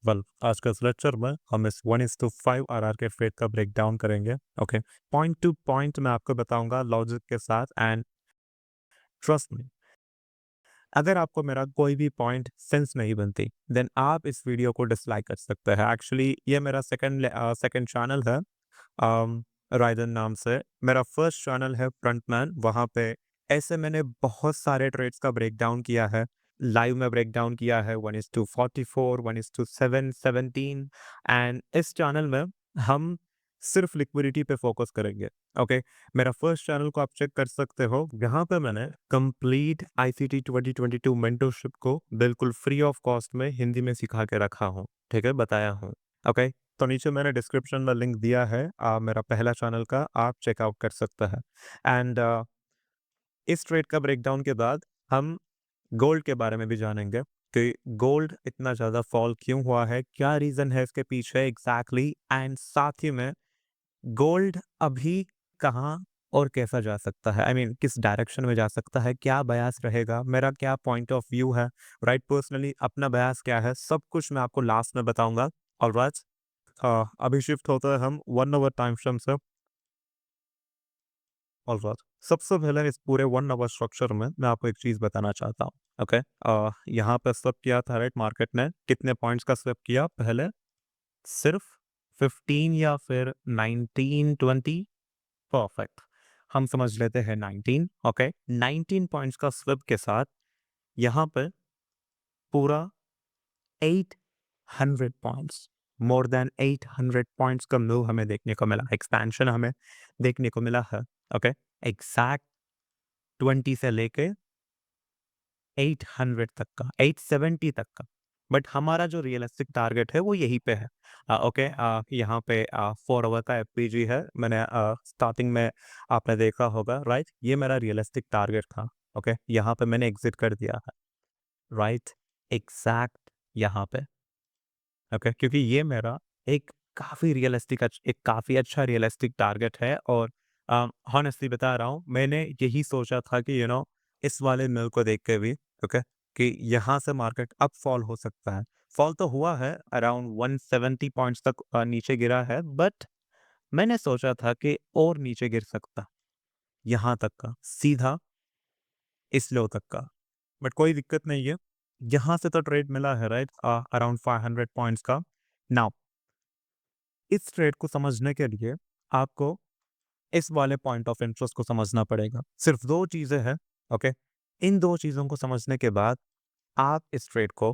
आज का इस लेक्चर में हम इस 1:5 आरआर के फेट का ब्रेक डाउन करेंगे। ओके, पॉइंट टू पॉइंट मैं आपको बताऊंगा लॉजिक के साथ। एंड ट्रस्ट मी, अगर आपको मेरा कोई भी पॉइंट सेंस नहीं बनती देन आप इस वीडियो को डिसलाइक कर सकते हैं। एक्चुअली ये मेरा सेकंड चैनल है, राइदन नाम से। मेरा फर्स्ट चैनल है फ्रंटमैन, वहाँ पे ऐसे मैंने बहुत सारे ट्रेड्स का ब्रेक डाउन किया है, लाइव में ब्रेक डाउन किया है 1:44, 1:7, 17। एंड इस चैनल में हम सिर्फ लिक्विडिटी पे फोकस करेंगे। ओके, मेरा फर्स्ट चैनल को आप चेक कर सकते हो, यहाँ पे मैंने कंप्लीट ICT 2022 मेंटरशिप को बिल्कुल फ्री ऑफ कॉस्ट में हिंदी में सिखा के रखा हूँ, ठीक है, बताया हूँ। ओके, तो नीचे मैंने डिस्क्रिप्शन में लिंक दिया है, मेरा पहला चैनल का, आप चेकआउट कर सकते हैं। एंड इस ट्रेड का ब्रेकडाउन के बाद हम गोल्ड के बारे में भी जानेंगे कि गोल्ड इतना ज़्यादा फॉल क्यों हुआ है, क्या रीज़न है इसके पीछे एग्जैक्टली। एंड साथ ही में गोल्ड अभी कहाँ और कैसा जा सकता है, किस डायरेक्शन में जा सकता है, क्या बयास रहेगा, मेरा क्या पॉइंट ऑफ व्यू है, राइट, पर्सनली अपना बयास क्या है, सब कुछ मैं आपको लास्ट में बताऊंगा। ऑलराइट, अभी शिफ्ट होता है हम 1 आवर टाइम फ्रेम से। ऑलराइट, सबसे पहले इस पूरे 1 आवर स्ट्रक्चर में मैं आपको एक चीज़ बताना चाहता हूँ। ओके, यहाँ पे स्वेप किया था, राइट, मार्केट ने कितने पॉइंट्स का स्वेप किया पहले? सिर्फ 15 या फिर 19, 20। परफेक्ट, हम समझ लेते हैं 19। ओके, 19 पॉइंट्स का स्विप के साथ यहाँ पे पूरा 800 पॉइंट्स, मोर देन 800 पॉइंट्स का मूव हमें देखने को मिला, एक्सपेंशन हमें देखने को मिला है। ओके, एग्जैक्ट 20 से लेके 800 तक का, 870 तक का। बट हमारा जो रियलिस्टिक टारगेट है वो यहीं पे है। ओके, यहाँ पे 4 आवर का FPG है, मैंने स्टार्टिंग में आपने देखा होगा, राइट, ये मेरा रियलिस्टिक टारगेट था। ओके, यहाँ पे मैंने एग्जिट कर दिया है, राइट, एग्जैक्ट यहाँ पे। ओके, क्योंकि ये मेरा एक काफ़ी अच्छा रियलिस्टिक टारगेट है। और हॉनेस्टली बता रहा हूँ, मैंने यही सोचा था कि इस वाले मिल को देख के भी, ओके, कि यहाँ से मार्केट अप फॉल हो सकता है। फॉल तो हुआ है, अराउंड 170 पॉइंट्स तक नीचे गिरा है, बट मैंने सोचा था कि और नीचे गिर सकता, यहाँ तक का, सीधा इस लो तक का। बट कोई दिक्कत नहीं है, यहाँ से तो ट्रेड मिला है, राइट, अराउंड 500 पॉइंट्स का। नाउ इस ट्रेड को समझने के लिए आपको इस वाले पॉइंट ऑफ इंटरेस्ट को समझना पड़ेगा। सिर्फ 2 चीजें हैं। ओके, इन 2 चीजों को समझने के बाद आप इस ट्रेड को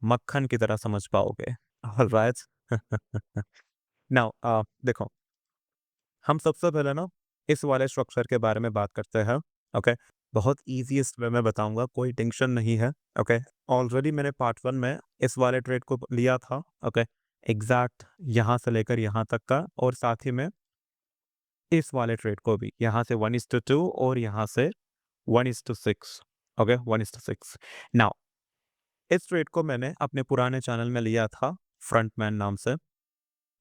मक्खन की तरह समझ पाओगे। ऑलराइट, नाउ देखो, हम सबसे पहले ना इस वाले स्ट्रक्चर के बारे में बात करते हैं। ओके, बहुत ईजीएस्ट वे में बताऊंगा, कोई टेंशन नहीं है। ओके, ऑलरेडी मैंने पार्ट 1 में इस वाले ट्रेड को लिया था। ओके, एग्जैक्ट यहाँ से लेकर यहाँ तक का, और साथ ही में इस वाले ट्रेड को भी यहाँ से 1:2 और यहाँ से 1:6। ओके, 1:6। नाउ इस ट्रेड को मैंने अपने पुराने चैनल में लिया था, फ्रंटमैन नाम से।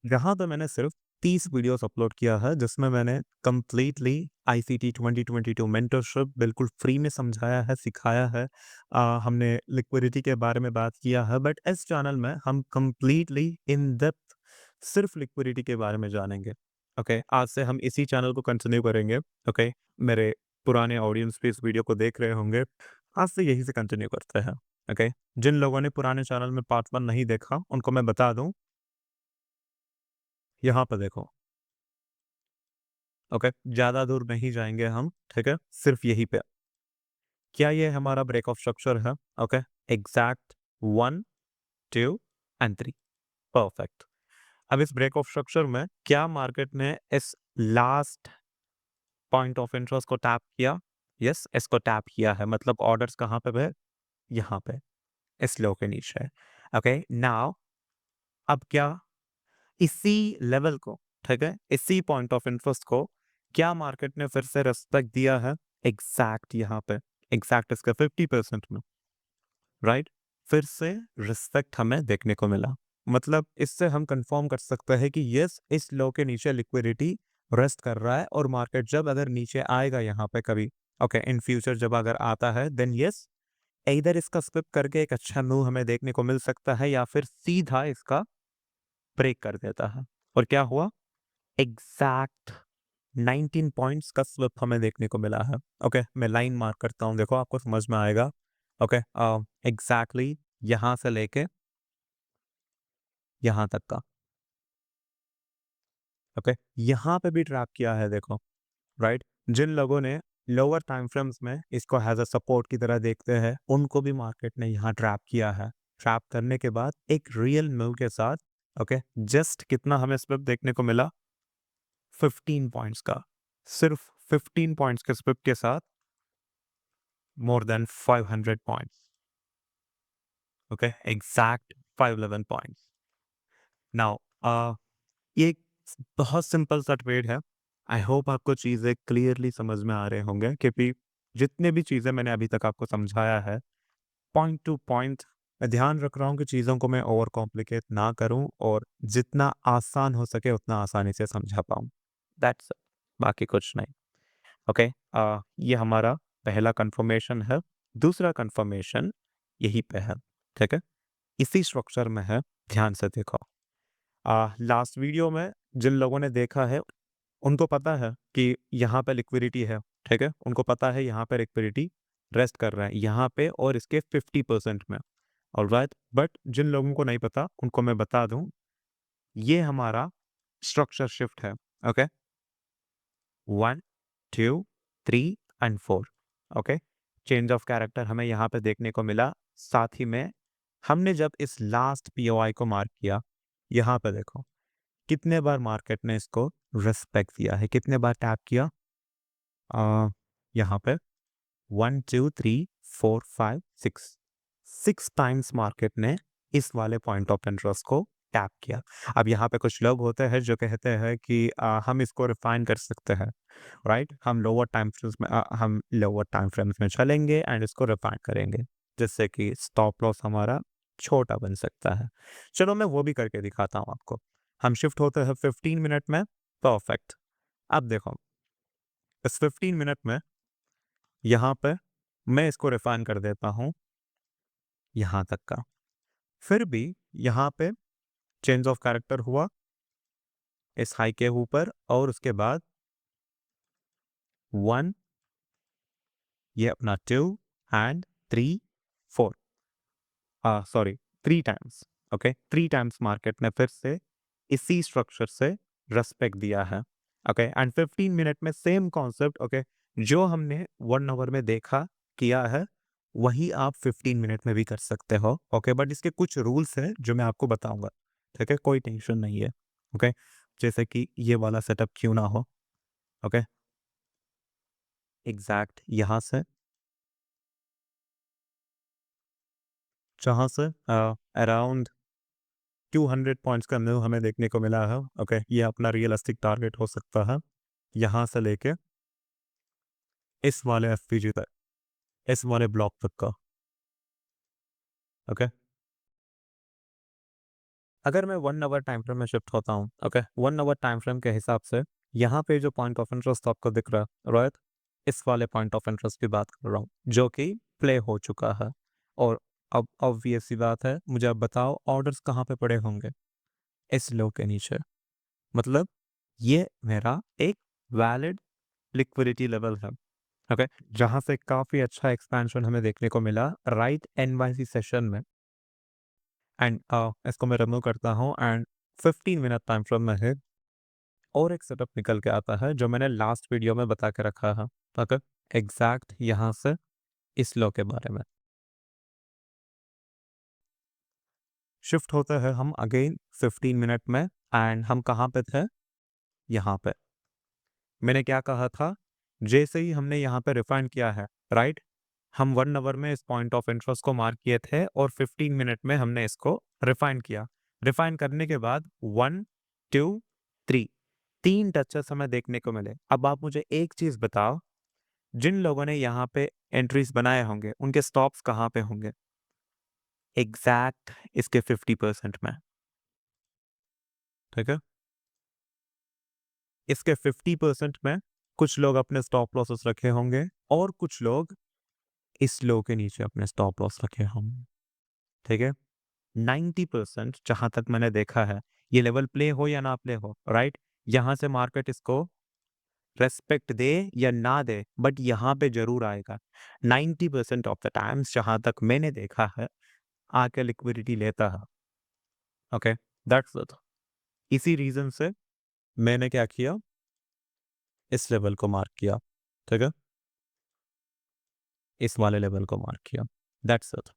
यहाँ पे मैंने सिर्फ 30 वीडियोस अपलोड किया है, जिसमें मैंने कंप्लीटली ICT 2022 मेंटरशिप बिल्कुल फ्री में समझाया है, सिखाया है। हमने लिक्विडिटी के बारे में बात किया है, बट इस चैनल में हम कंप्लीटली इन डेप्थ सिर्फ लिक्विडिटी के बारे में जानेंगे। ओके, आज से हम इसी चैनल को कंटिन्यू करेंगे। ओके, मेरे पुराने ऑडियंस भी इस वीडियो को देख रहे होंगे, आज से यही से कंटिन्यू करते हैं। ओके, जिन लोगों ने पुराने चैनल में पार्ट 1 नहीं देखा, उनको मैं बता दूं, यहाँ पर देखो। ओके, ज़्यादा दूर नहीं जाएँगे हम, ठीक है? सिर्फ़ यहीं पे। क्या ये हमारा ब्रेक ऑफ स्ट्रक्चर है? Okay, exact 1, 2 and 3, perfect. अब इस ब्रेक ऑफ स्ट्रक्चर में क्या मार्केट ने इस लास्ट पॉइंट ऑफ इंटरेस्ट को टैप किया? यस, इसको टैप किया है, मतलब ऑर्डर्स कहाँ पे है? यहाँ पे, इस लो के नीचे। ओके, नाउ अब क्या इसी लेवल को, ठीक है, इसी पॉइंट ऑफ इंटरेस्ट को क्या मार्केट ने फिर से रिस्पेक्ट दिया है? एग्जैक्ट यहाँ पे, एग्जैक्ट इसका 50% में, राइट, फिर से रिस्पेक्ट हमें देखने को मिला। मतलब इससे हम कंफर्म कर सकते हैं कि यस, इस लो के नीचे लिक्विडिटी रेस्ट कर रहा है, और मार्केट जब अगर नीचे आएगा यहाँ पे कभी, ओके, इन फ्यूचर जब अगर आता है, देन यस, इधर इसका स्किप करके एक अच्छा मूव हमें देखने को मिल सकता है या फिर सीधा इसका ब्रेक कर देता है। और क्या हुआ? एग्जैक्ट 19 पॉइंट्स का स्लिप हमें देखने को मिला है। ओके, मैं लाइन मार्क करता हूँ, देखो आपको समझ में आएगा। ओके, एग्जैक्टली यहां से लेके यहां तक का। ओके, यहां पे भी ट्रैप किया है देखो, राइट। जिन लोगों ने लोअर टाइम फ्रेम्स में इसको हैज अ सपोर्ट की तरह देखते हैं, उनको भी मार्केट ने यहाँ ट्रैप किया है। ट्रैप करने के बाद एक रियल मूव के साथ, ओके, जस्ट कितना हमें स्लिप देखने को मिला? 15 पॉइंट्स का। सिर्फ 15 पॉइंट्स के स्लिप के साथ more than 500 points. Okay, exact 511 points. Now ये एक बहुत सिंपल सा ट्रेड है। आई होप आपको चीज़ें क्लियरली समझ में आ रहे होंगे, क्योंकि जितने भी चीज़ें मैंने अभी तक आपको समझाया है, पॉइंट टू पॉइंट मैं ध्यान रख रहा हूँ कि चीज़ों को मैं ओवर कॉम्प्लिकेट ना करूँ और जितना आसान हो सके उतना आसानी से समझा पाऊँ। दैट्स इट, बाकी कुछ नहीं। ओके, ये हमारा पहला कंफर्मेशन है। दूसरा कंफर्मेशन यहीं पे है, ठीक है? इसी स्ट्रक्चर में है, ध्यान से देखो। लास्ट वीडियो में जिन लोगों ने देखा है उनको पता है कि यहाँ पे लिक्विडिटी है, ठीक है? उनको पता है यहाँ पे लिक्विडिटी रेस्ट कर रहा है यहाँ पे और इसके 50% में। ऑलराइट, बट जिन लोगों को नहीं पता उनको मैं बता दूं, ये हमारा स्ट्रक्चर शिफ्ट है। Okay, 1 2 3 and 4। Okay, change of character हमें यहाँ पे देखने को मिला। साथ ही में हमने जब इस लास्ट पीओआई को मार्क किया, यहाँ पे देखो कितने बार मार्केट ने इसको रिस्पेक्ट दिया है, कितने बार टैप किया? यहाँ पे 1 2 3 4 5 6, 6 टाइम्स मार्केट ने इस वाले पॉइंट ऑफ इंटरेस्ट को टैप किया। अब यहाँ पे कुछ लोग होते हैं जो कहते हैं कि हम इसको रिफाइन कर सकते हैं, राइट? हम लोअर टाइम फ्रेम्स में चलेंगे एंड इसको रिफाइन करेंगे, जिससे कि स्टॉप लॉस हमारा छोटा बन सकता है। चलो मैं वो भी करके दिखाता हूँ आपको। हम शिफ्ट होते हैं 15 मिनट में। परफेक्ट। अब देखो, इस 15 मिनट में यहाँ पे मैं इसको रिफाइन कर देता हूँ यहाँ तक का। फिर भी यहाँ पे चेंज ऑफ कैरेक्टर हुआ इस हाई के ऊपर, और उसके बाद 1, ये अपना 2 and 3 4, sorry 3 times. Okay, 3 times market ने फिर से इसी स्ट्रक्चर से रेस्पेक्ट दिया है। ओके, एंड 15 मिनट में सेम कॉन्सेप्ट, ओके, जो हमने 1 आवर में देखा किया है, वही आप 15 मिनट में भी कर सकते हो। ओके, बट इसके कुछ रूल्स हैं जो मैं आपको बताऊंगा, ठीक है? कोई टेंशन नहीं है। ओके, जैसे कि ये वाला सेटअप क्यों ना हो। ओके, एग्जैक्ट यहाँ से जहाँ से अराउंड 200 पॉइंट्स का मूव हमें देखने को मिला है। ओके, ये अपना रियलिस्टिक टारगेट हो सकता है, यहाँ से लेके इस वाले एफपीजी तक, इस वाले ब्लॉक तक का। ओके, अगर मैं 1 आवर टाइम फ्रेम में शिफ्ट होता हूँ, ओके, 1 आवर टाइम फ्रेम के हिसाब से यहाँ पे जो पॉइंट ऑफ इंटरेस्ट आपको दिख रहा है, राइट, इस वाले पॉइंट ऑफ इंटरेस्ट की बात कर रहा हूँ जो कि प्ले हो चुका है। और अब ऑब्वियस सी बात है, मुझे अब बताओ ऑर्डर्स कहाँ पे पड़े होंगे? इस लो के नीचे। मतलब ये मेरा एक वैलिड लिक्विडिटी लेवल है। ओके, जहां से काफी अच्छा एक्सपेंशन हमें देखने को मिला राइट एनवाईसी सेशन में। एंड इसको मैं रिमूव करता हूँ एंड 15 मिनट टाइम फ्रेम में है और एक सेटअप निकल के आता है जो मैंने लास्ट वीडियो में बता के रखा है। ओके, एग्जैक्ट यहाँ से इस लो के बारे में शिफ्ट होते हैं हम अगेन 15 मिनट में। एंड हम कहाँ पे थे? यहाँ पे मैंने क्या कहा था? जैसे ही हमने यहाँ पे रिफाइन किया है, राइट, हम 1 आवर में इस पॉइंट ऑफ इंटरेस्ट को मार्क किए थे और 15 मिनट में हमने इसको रिफाइन किया। रिफाइन करने के बाद 1 2 3, 3 टचेस हमें देखने को मिले। अब आप मुझे एक चीज बताओ, जिन लोगों ने यहाँ पे एंट्रीज बनाए होंगे उनके स्टॉप्स कहाँ पे होंगे? एग्जैक्ट इसके 50% में, ठीक है? इसके 50% में कुछ लोग अपने स्टॉप लॉसेस रखे होंगे और कुछ लोग इस लो के नीचे अपने स्टॉप लॉस रखे हम, ठीक है। 90% जहां तक मैंने देखा है, ये लेवल प्ले हो या ना प्ले हो, राइट, यहाँ से मार्केट इसको रेस्पेक्ट दे या ना दे, बट यहाँ पे जरूर आएगा। 90% ऑफ द टाइम्स जहां तक मैंने देखा है, आके लिक्विडिटी लेता है। Okay, that's it. इसी रीजन से मैंने क्या किया, इस लेवल को मार्क किया, ठीक है, इस वाले लेवल को मार्क किया, दैट्स इट।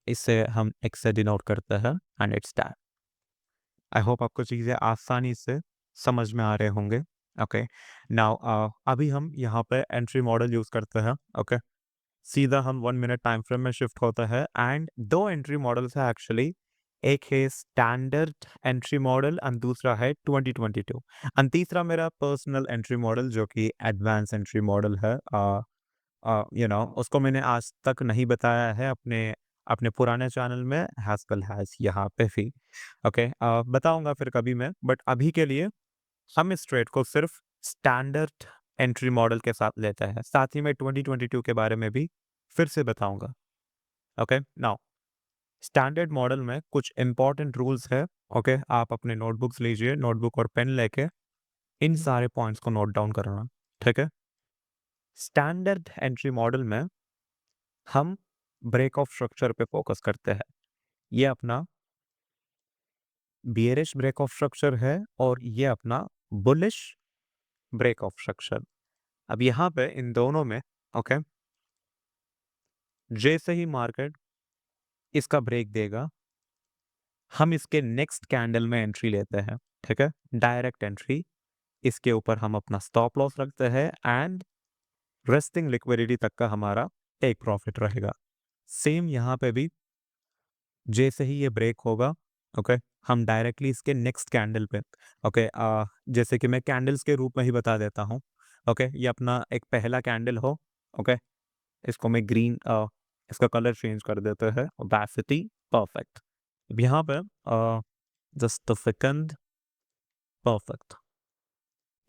इससे हम एक्स से डिनोट करते हैं and it's that. I hope आपको चीज़ें आसानी से समझ में आ रहे होंगे। ओके, नाउ अभी हम यहाँ पे एंट्री मॉडल यूज़ करते हैं। ओके, सीधा हम 1 मिनट टाइम फ्रेम में शिफ्ट होता है एंड 2 एंट्री मॉडल्स है एक्चुअली। एक है स्टैंडर्ड एंट्री मॉडल एंड दूसरा है 2022 एंड तीसरा मेरा पर्सनल एंट्री मॉडल जो कि एडवांस एंट्री मॉडल है। उसको मैंने आज तक नहीं बताया है अपने अपने पुराने चैनल में, हैज़ वेल हैज़ यहाँ पे भी। ओके, बताऊंगा फिर कभी मैं, बट अभी के लिए हम इस ट्रेड को सिर्फ स्टैंडर्ड एंट्री मॉडल के साथ लेते हैं। साथ ही मैं 2022 के बारे में भी फिर से बताऊंगा। ओके, नाउ स्टैंडर्ड मॉडल में कुछ इंपॉर्टेंट रूल्स है। ओके, आप अपने नोटबुक्स लीजिए, नोटबुक और पेन लेके इन सारे पॉइंट्स को नोट डाउन करना, ठीक है। स्टैंडर्ड एंट्री मॉडल में हम ब्रेक ऑफ स्ट्रक्चर पे फोकस करते हैं। ये अपना बियरिश ब्रेक ऑफ स्ट्रक्चर है और ये अपना बुलिश ब्रेक ऑफ स्ट्रक्चर। अब यहाँ पे इन दोनों में, ओके, जैसे ही मार्केट इसका ब्रेक देगा, हम इसके नेक्स्ट कैंडल में एंट्री लेते हैं, ठीक है, डायरेक्ट एंट्री। इसके ऊपर हम अपना स्टॉप लॉस रखते हैं एंड रेस्टिंग लिक्विडिटी तक का हमारा टेक प्रॉफिट रहेगा। सेम यहाँ पे भी जैसे ही ये ब्रेक होगा, ओके, हम डायरेक्टली इसके नेक्स्ट कैंडल पे, ओके, जैसे कि मैं कैंडल्स के रूप में ही बता देता हूँ। ओके, ये अपना एक पहला कैंडल हो, ओके, इसको मैं ग्रीन, इसका कलर चेंज कर देते हैं, ओपेसिटी, परफेक्ट। अब यहाँ पे जस्ट अ सेकंड, परफेक्ट।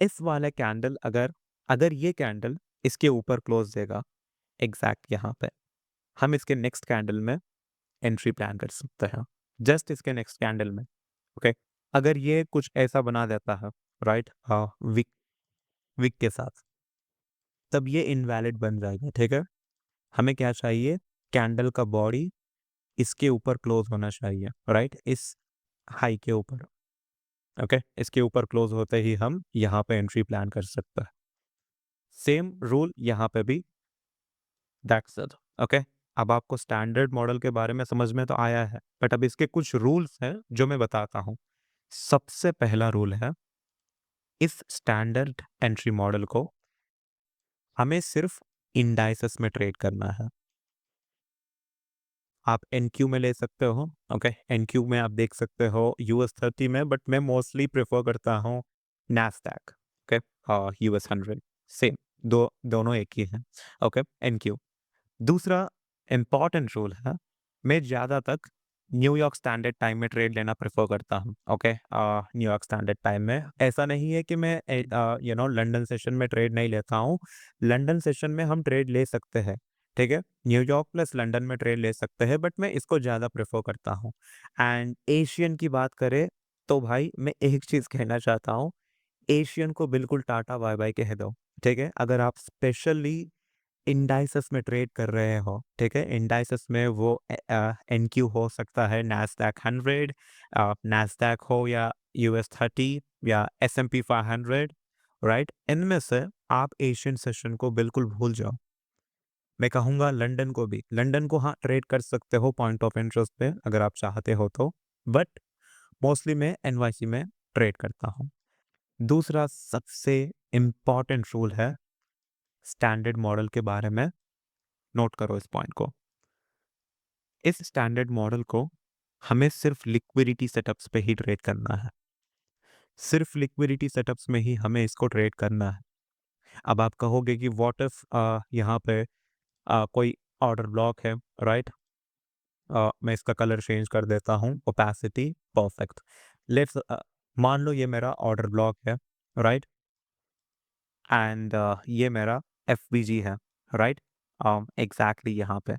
इस वाले कैंडल अगर अगर ये कैंडल इसके ऊपर क्लोज देगा, एग्जैक्ट यहाँ पे, हम इसके नेक्स्ट कैंडल में एंट्री प्लान कर सकते हैं, जस्ट इसके नेक्स्ट कैंडल में। ओके, अगर ये कुछ ऐसा बना देता है, राइट, विक विक के साथ, तब ये इनवैलिड बन जाएगा, ठीक है। हमें क्या चाहिए, कैंडल का बॉडी इसके ऊपर क्लोज होना चाहिए, राइट, इस हाई के ऊपर। ओके, इसके ऊपर क्लोज होते ही हम यहाँ पे एंट्री प्लान कर सकते हैं। सेम रूल यहाँ पे भी, दैट्स इट। ओके, अब आपको स्टैंडर्ड मॉडल के बारे में समझ में तो आया है, बट अब इसके कुछ रूल्स हैं जो मैं बताता हूँ। सबसे पहला रूल है, इस स्टैंडर्ड एंट्री मॉडल को हमें सिर्फ इंडाइसेस में ट्रेड करना है। आप एनक्यू में ले सकते हो, ओके, एनक्यू में आप देख सकते हो US30 में, बट मैं मोस्टली प्रेफर करता हूँ नैस्डैक, ओके, US100, सेम, दोनों एक ही हैं। Okay, NQ. दूसरा इम्पॉर्टेंट रूल है, मैं ज़्यादा तक न्यूयॉर्क स्टैंडर्ड टाइम में ट्रेड लेना प्रेफर करता हूँ। ओके, न्यूयॉर्क स्टैंडर्ड टाइम में ऐसा नहीं है कि मैं लंदन सेशन में ट्रेड नहीं लेता हूँ। लंदन सेशन में हम ट्रेड ले सकते हैं, ठीक है, न्यूयॉर्क प्लस लंदन में ट्रेड ले सकते हैं, बट मैं इसको ज़्यादा प्रेफर करता हूँ। एंड एशियन की बात करें तो भाई मैं एक चीज़ कहना चाहता हूँ, एशियन को बिल्कुल टाटा बाय बाय कह दो, ठीक है। अगर आप स्पेशली इंडाइसेस में ट्रेड कर रहे हो, ठीक है, इंडाइसेस में वो एनक्यू हो सकता है, नैस्डैक 100, नैस्डैक हो या US30 या S&P 500, राइट, इनमें से आप एशियन सेशन को बिल्कुल भूल जाओ। मैं कहूँगा लंदन को भी, लंदन को हाँ ट्रेड कर सकते हो पॉइंट ऑफ इंटरेस्ट पे अगर आप चाहते हो तो, बट मोस्टली मैं NYC में ट्रेड करता हूँ। दूसरा सबसे इम्पॉर्टेंट रूल है स्टैंडर्ड मॉडल के बारे में, नोट करो इस पॉइंट को। इस स्टैंडर्ड मॉडल को हमें सिर्फ लिक्विडिटी सेटअप्स पे ही ट्रेड करना है, सिर्फ लिक्विडिटी सेटअप्स में ही हमें इसको ट्रेड करना है। अब आप कहोगे कि व्हाट इफ यहाँ पे कोई ऑर्डर ब्लॉक है, राइट, मैं इसका कलर चेंज कर देता हूँ, ओपेसिटी, परफेक्ट। लेट्स मान लो ये मेरा ऑर्डर ब्लॉक है, राइट, एंड ये मेरा FBG है, राइट। एग्जैक्टली यहाँ पे।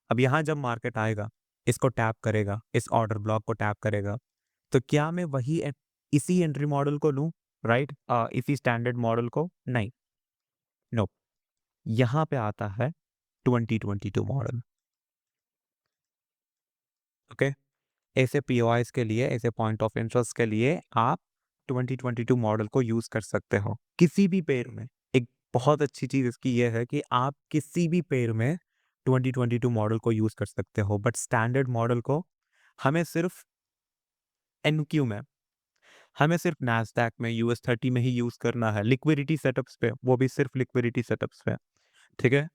अब यहाँ जब मार्केट आएगा, इसको टैप करेगा, इस ऑर्डर ब्लॉक को टैप करेगा, तो क्या मैं इसी एंट्री मॉडल को लूँ, राइट? इसी स्टैंडर्ड मॉडल को? नहीं, नो। यहाँ पे आता है 2022 मॉडल। ओके, ऐसे पीओआईस के लिए, ऐसे पॉइंट ऑफ इंटरेस्ट के लिए आप 2022 मॉडल को यूज कर सकते हो किसी भी पेयर में। एक बहुत अच्छी चीज इसकी ये है कि आप किसी भी पेयर में 2022 मॉडल को यूज कर सकते हो, बट स्टैंडर्ड मॉडल को हमें सिर्फ एनक्यू में, हमें सिर्फ नैस्डैक में, US30 में ही यूज करना है, लिक्विडिटी सेटअप्स पे, वो भी सिर्फ लिक्विडिटी सेटअप्स पे। ठीक है,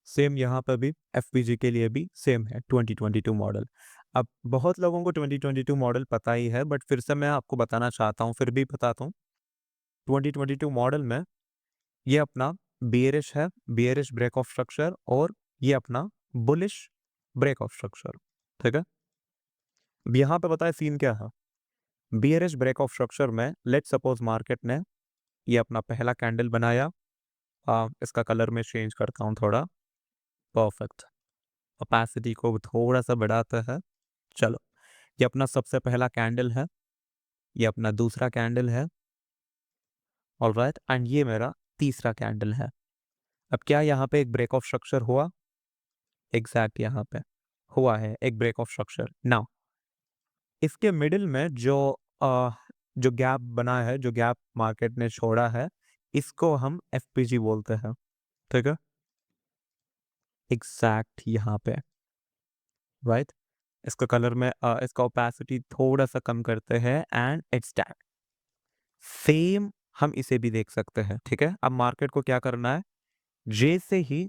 सेम यहाँ पर भी एफपीजी के लिए भी सेम है 2022 मॉडल। अब बहुत लोगों को 2022 मॉडल पता ही है, बट फिर से मैं आपको बताना चाहता हूँ, फिर भी बताता हूँ। 2022 मॉडल में ये अपना बियरिश है, बियरिश ब्रेक ऑफ स्ट्रक्चर, और ये अपना बुलिश ब्रेक ऑफ स्ट्रक्चर। ठीक है, अब यहाँ पे बताए सीन क्या है। बियरिश ब्रेक ऑफ स्ट्रक्चर में लेट सपोज मार्केट ने ये अपना पहला कैंडल बनाया, इसका कलर में चेंज करता हूँ थोड़ा, परफेक्ट, ओपेसिटी को थोड़ा सा बढ़ाता है। चलो, ये अपना सबसे पहला कैंडल है, ये अपना दूसरा कैंडल है, ऑलराइट, एंड ये मेरा तीसरा कैंडल है। अब क्या यहाँ पे एक ब्रेक ऑफ स्ट्रक्चर हुआ? एग्जैक्ट यहाँ पे हुआ है एक ब्रेक ऑफ स्ट्रक्चर। नाउ इसके मिडिल में जो गैप बना है, जो गैप मार्केट ने छोड़ा है, इसको हम एफपीजी बोलते हैं। ठीक है, एग्जैक्ट यहाँ पे, राइट। इसका कलर में इसका ओपेसिटी थोड़ा सा कम करते हैं, एंड इट्स दैट सेम हम इसे भी देख सकते हैं। ठीक है, अब मार्केट को क्या करना है, जैसे ही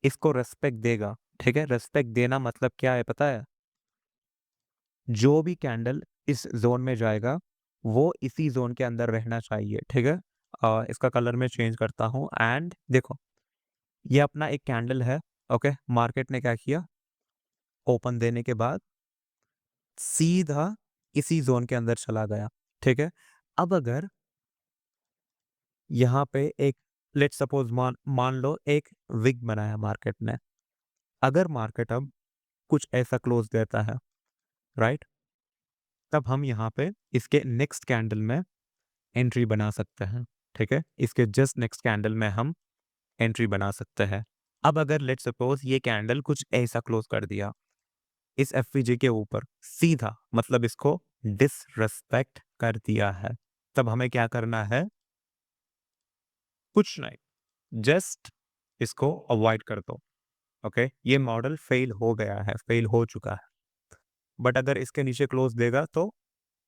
इसको रेस्पेक्ट देगा, ठीक है, रेस्पेक्ट देना मतलब क्या है पता है? जो भी कैंडल इस जोन में जाएगा वो इसी जोन के अंदर रहना चाहिए। ठीक है, इसका कलर में चेंज करता हूँ, एंड देखो ये अपना एक कैंडल है। ओके, मार्केट ने क्या किया, ओपन देने के बाद सीधा इसी जोन के अंदर चला गया। ठीक है, अब अगर यहाँ पे एक लेट सपोज मान लो एक विग बनाया मार्केट ने, अगर मार्केट अब कुछ ऐसा क्लोज देता है, राइट, तब हम यहाँ पे इसके नेक्स्ट कैंडल में एंट्री बना सकते हैं। ठीक है, इसके जस्ट नेक्स्ट कैंडल में हम एंट्री बना सकते हैं। अब अगर लेट सपोज ये कैंडल कुछ ऐसा क्लोज कर दिया इस एफवीजी के ऊपर सीधा, मतलब इसको डिसरेस्पेक्ट कर दिया है, तब हमें क्या करना है? कुछ नहीं, जस्ट इसको अवॉइड कर दो। ओके, ये मॉडल फेल हो गया है, फेल हो चुका है। बट अगर इसके नीचे क्लोज देगा तो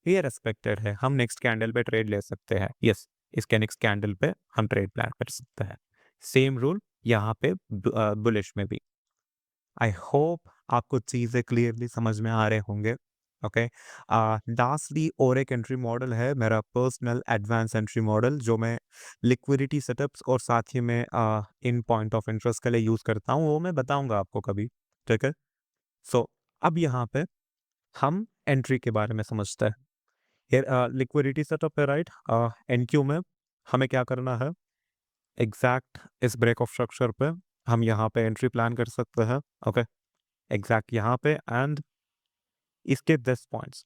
ये रेस्पेक्टेड है, हम नेक्स्ट कैंडल पे ट्रेड ले सकते हैं। यस, इसके नेक्स्ट कैंडल पे हम ट्रेड प्लान कर सकते हैं। सेम रूल यहाँ पे बुलिश में भी। आई होप आपको चीजें क्लियरली समझ में आ रहे होंगे। ओके, लास्टली और एक एंट्री मॉडल है मेरा पर्सनल एडवांस एंट्री मॉडल, जो मैं लिक्विडिटी सेटअप्स और साथ ही में इन पॉइंट ऑफ इंटरेस्ट के लिए यूज करता हूँ, वो मैं बताऊंगा आपको कभी। ठीक है, सो अब यहाँ पे हम एंट्री के बारे में समझते हैं। लिक्विडिटी सेटअप है, राइट। एनक्यू में हमें क्या करना है, एग्जैक्ट इस ब्रेक ऑफ स्ट्रक्चर पे हम यहाँ पे एंट्री प्लान कर सकते हैं। ओके, एग्जैक्ट यहाँ पे, एंड इसके 10 पॉइंट्स,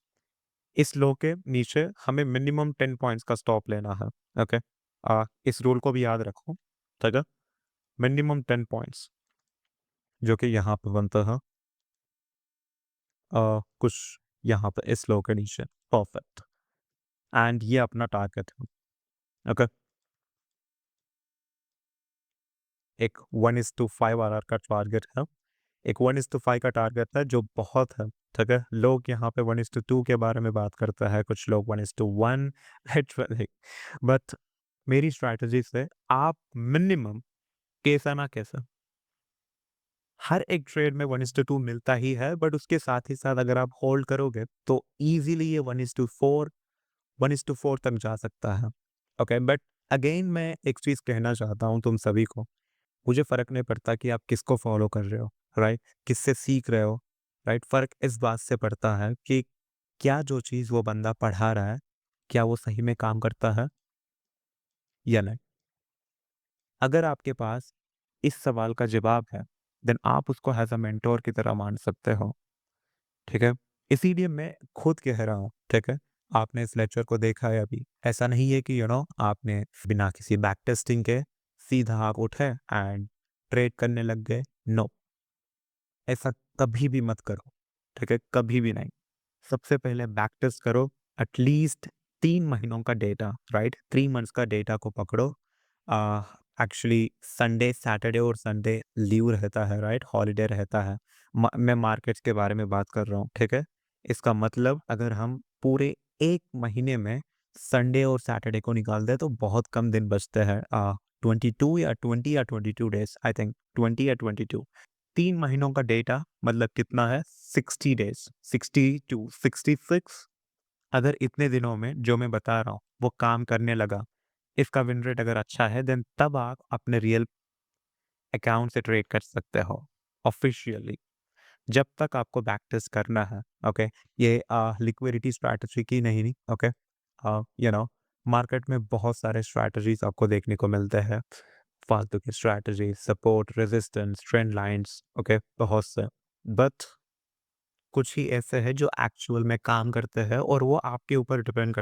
इस लो के नीचे हमें मिनिमम 10 पॉइंट्स का स्टॉप लेना है। ओके, इस रूल को भी याद रखो। ठीक है, मिनिमम 10 पॉइंट्स जो कि यहाँ पे बनता है कुछ यहाँ पे इस लो के नीचे, परफेक्ट, एंड ये अपना टारगेट है। ओके, एक 1:5 आर का टारगेट है, एक 1:5 का टारगेट है जो बहुत है। ठीक है, लोग यहाँ पे 1:2 के बारे में बात करते हैं, कुछ लोग 1:1, बट मेरी स्ट्रैटेजी से आप मिनिमम कैसा ना कैसा हर एक ट्रेड में 1:2 मिलता ही है, बट उसके साथ ही साथ अगर आप होल्ड करोगे तो इजीली ये 1:4 तक जा सकता है। ओके, बट अगेन मैं एक चीज कहना चाहता हूँ तुम सभी को, मुझे फर्क नहीं पड़ता कि आप किसको फॉलो कर रहे हो, राइट, किससे सीख रहे हो, राइट। फर्क इस बात से पड़ता है कि क्या जो चीज वो बंदा पढ़ा रहा है, क्या वो सही में काम करता है या नहीं। अगर आपके पास इस सवाल का जवाब है, देन आप उसको एज़ अ मेंटर की तरह मान सकते हो, ठीक है? इसीलिए मैं खुद कह रहा हूँ, ठीक है? आपने इस लेक्चर को देखा है अभी, ऐसा नहीं है कि आपने बिना किसी बैक टेस्टिंग के सीधा आप उठे एंड ट्रेड करने लग गए, नो, ऐसा कभी भी मत करो, ठीक है? कभी भी नहीं। सबसे पहले बैक टेस्ट करो, एटलीस्ट 3 महीनों का डेटा, राइट? 3 मंथ्स का डेटा को पकड़ो। एक्चुअली संडे, सैटरडे और संडे लीव रहता है, राइट? हॉलिडे रहता है। मैं मार्केट्स के बारे में बात कर रहा हूँ, ठीक है? इसका मतलब अगर हम पूरे 1 महीने में संडे और सैटरडे को निकाल दें तो बहुत कम दिन बचते हैं। 22 या 20 या 22 डेज़, आई थिंक 20 या 22। 3 महीनों का डेटा मतलब कितना है? 60 डेज़, 60 टू 66। अगर इतने दिनों में जो मैं बता रहा हूँ, वो काम करने लगा, इसका विन रेट अगर अच्छा है, देन तब आप अपने रियल अकाउंट से ट्रेड कर सकते हो, ऑफ़िशियली। जब तक आपको बैक टेस्ट करना है, ओके? ये लिक्विडिटी स्ट्रैटेजी की नहीं, ओके? मार्केट में बहुत सारे स्ट्रैटेजीज़ आपको देखने को मिलते हैं। फालतू की strategy, support, resistance, trend lines, okay? बहुत से। बट कुछ ही ऐसे हैं जो एक्चुअल में काम करते हैं और वो आपके ऊपर डिपेंड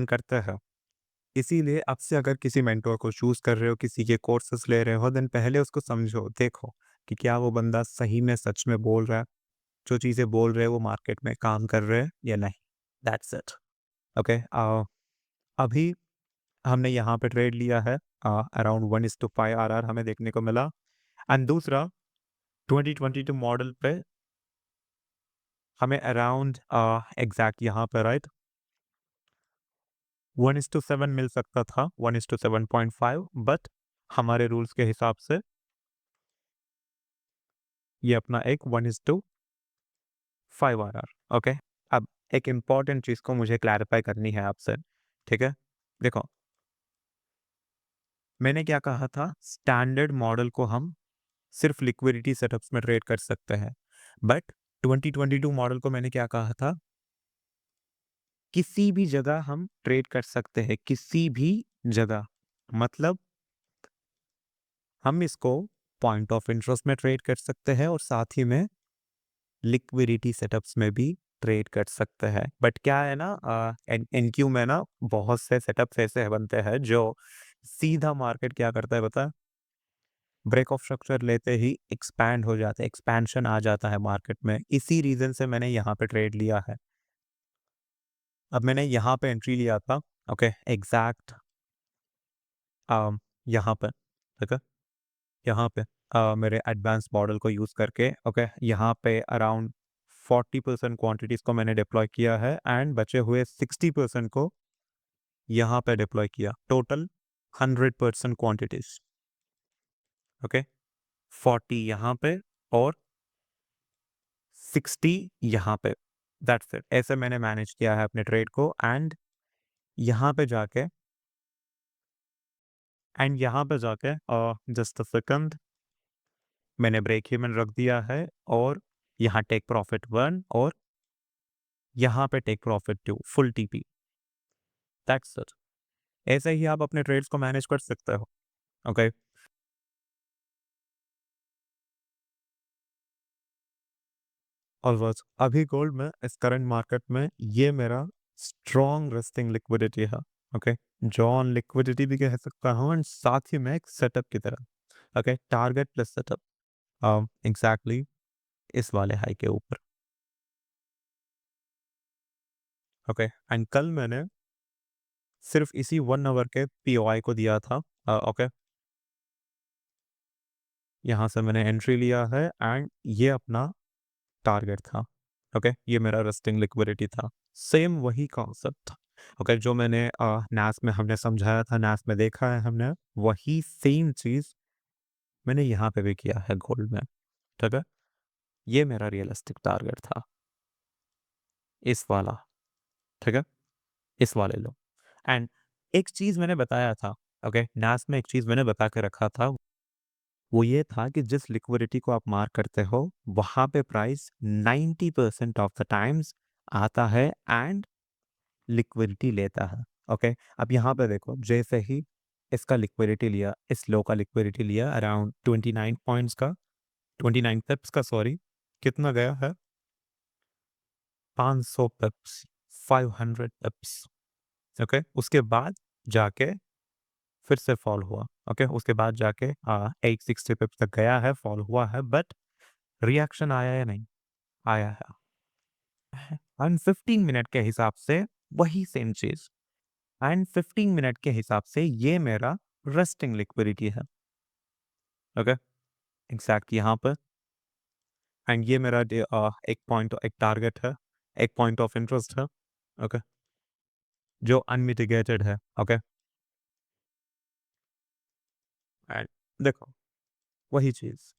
करता है। इसीलिए अब से अगर किसी मेंटर को चूज़ कर रहे हो, किसी के कोर्सेज़ ले रहे हो, देन पहले उसको समझो, देखो कि क्या वो बंदा सही में सच में बोल रहा है, जो चीज़ें बोल रहे हैं वो मार्केट में काम कर रहे हैं या नहीं। That's it, okay? अभी हमने यहाँ पे ट्रेड लिया है, अराउंड 1:5 आरआर हमें देखने को मिला। एंड दूसरा 2022 मॉडल पे हमें अराउंड एग्ज़ैक्ट यहाँ पे, राइट, 1:7 मिल सकता था, 1:7.5, बट हमारे रूल्स के हिसाब से ये अपना एक 1:5 आरआर, ओके? अब एक इम्पॉर्टेंट चीज़ को मुझे क्लैरिफ़ाई करनी है आपसे, ठीक है? देखो, मैंने क्या कहा था, स्टैंडर्ड मॉडल को हम सिर्फ़ लिक्विडिटी सेटअप्स में ट्रेड कर सकते हैं। बट 2022 मॉडल को मैंने क्या कहा था, किसी भी जगह हम ट्रेड कर सकते हैं, किसी भी जगह। मतलब हम इसको पॉइंट ऑफ इंटरेस्ट में ट्रेड कर सकते हैं और साथ ही में लिक्विडिटी सेटअप्स में भी ट्रेड कर सकते हैं। बट क्या है ना, एनक्यू में ना बहुत से सेटअप्स ऐसे बनते हैं जो सीधा मार्केट क्या करता है पता है? ब्रेक ऑफ स्ट्रक्चर लेते ही एक्सपैंड हो जाता है, एक्सपेंशन आ जाता है मार्केट में। इसी रीज़न से मैंने यहाँ पे ट्रेड लिया है। अब मैंने यहाँ पे एंट्री लिया था, ओके, एग्ज़ैक्ट यहाँ पे, ठीक है? यहाँ पे मेरे एडवांस मॉडल को यूज़ करके, ओके, यहाँ पे अराउंड 40% क्वांटिटीज़ को मैंने डिप्लॉय किया है एंड बचे हुए 60% को यहाँ पे डिप्लॉय किया। Total 100% quantities, okay? 40 यहाँ पे और 60 यहाँ पे। That's it. ऐसे मैंने मैनेज किया है अपने ट्रेड को एंड यहाँ पे जाके जस्ट अ सेकंड, मैंने ब्रेक इवन रख दिया है और यहाँ टेक प्रॉफिट 1 और यहाँ पे take profit 2 full TP. That's it. ऐसे ही आप अपने ट्रेड्स को मैनेज कर सकते हो, ओके? और बस अभी गोल्ड में इस करंट मार्केट में ये मेरा स्ट्रॉन्ग रेस्टिंग लिक्विडिटी है, ओके? जॉन लिक्विडिटी भी कह सकता हूँ एंड साथ ही में एक सेटअप की तरह, okay? Target plus setup, exactly इस वाले हाई के ऊपर, ओके? एंड कल मैंने सिर्फ इसी 1 आवर के पीओआई को दिया था, ओके? यहाँ से मैंने एंट्री लिया है एंड ये अपना टारगेट था, ओके? ये मेरा रेस्टिंग लिक्विडिटी था। सेम वही कॉन्सेप्ट था, ओके? जो मैंने नैस में हमने समझाया था, नैस में देखा है हमने, वही सेम चीज़ मैंने यहाँ पे भी किया है गोल्ड में, ठीक है? ये मेरा रियलिस्टिक टारगेट था, इस वाला, ठीक है? इस वाले लो। एंड एक चीज़ मैंने बताया था, ओके? नैस में एक चीज़ मैंने बता के रखा था, वो ये था कि जिस लिक्विडिटी को आप मार्क करते हो, वहाँ पे प्राइस 90% ऑफ द टाइम्स आता है एंड लिक्विडिटी लेता है, ओके? अब यहाँ पे देखो, जैसे ही इसका लिक्विडिटी लिया, इस लो का लिक्विडिटी लिया अराउंड 29 पॉइंट्स का, 29 पिप्स का, सॉरी, कितना गया है? 500 पिप्स, 500 पिप्स। ओके, उसके बाद जाके फिर से फॉल हुआ। ओके, उसके बाद जाके 860 पिप्स तक गया है, फॉल हुआ है, बट रिएक्शन आया या नहीं? आया है। एंड 15 मिनट के हिसाब से वही सेम चीज, एंड 15 मिनट के हिसाब से ये मेरा रेस्टिंग लिक्विडिटी है। ओके, एग्जैक्ट यहाँ पर, एंड ये मेरा एक पॉइंट, एक टारगेट है, एक पॉइंट ऑफ इंटरेस्ट है। ओके, जो अनमिटिगेटेड है। ओके, एंड देखो वही चीज,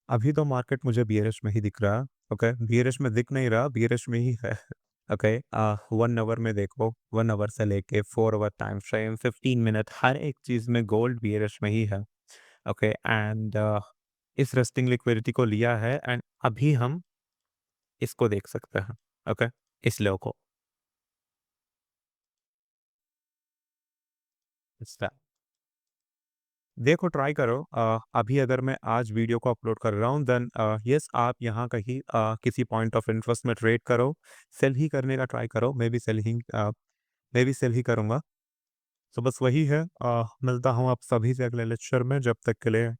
अभी तो मार्केट मुझे बियरिश में ही दिख रहा है। ओके, बियरिश में दिख नहीं रहा, बियरिश में ही है। ओके, 1 आवर में देखो, 1 आवर से लेके 4 आवर टाइम फ्रेम, 15 मिनट, हर एक चीज में गोल्ड बियरिश में ही है। ओके, एंड इस रेस्टिंग लिक्विडिटी को लिया है, एंड अभी हम इसको देख सकते हैं। ओके, इस लो को, इस देखो, ट्राई करो। अभी अगर मैं आज वीडियो को अपलोड कर रहा हूँ, देन यस, आप यहाँ कहीं किसी पॉइंट ऑफ इंटरेस्ट में ट्रेड करो, सेल ही करने का ट्राई करो। मैं भी सेल ही करूँगा। तो बस वही है। मिलता हूँ आप सभी से अगले लेक्चर में। जब तक के लिए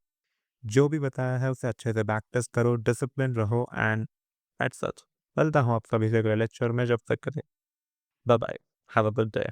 जो भी बताया है उसे अच्छे से बैक टेस्ट करो, डिसिप्लिन रहो, एंड एट सच। मिलता हूँ आप सभी से अगले लेक्चर में। जब तक के लिए bye bye, have a good day.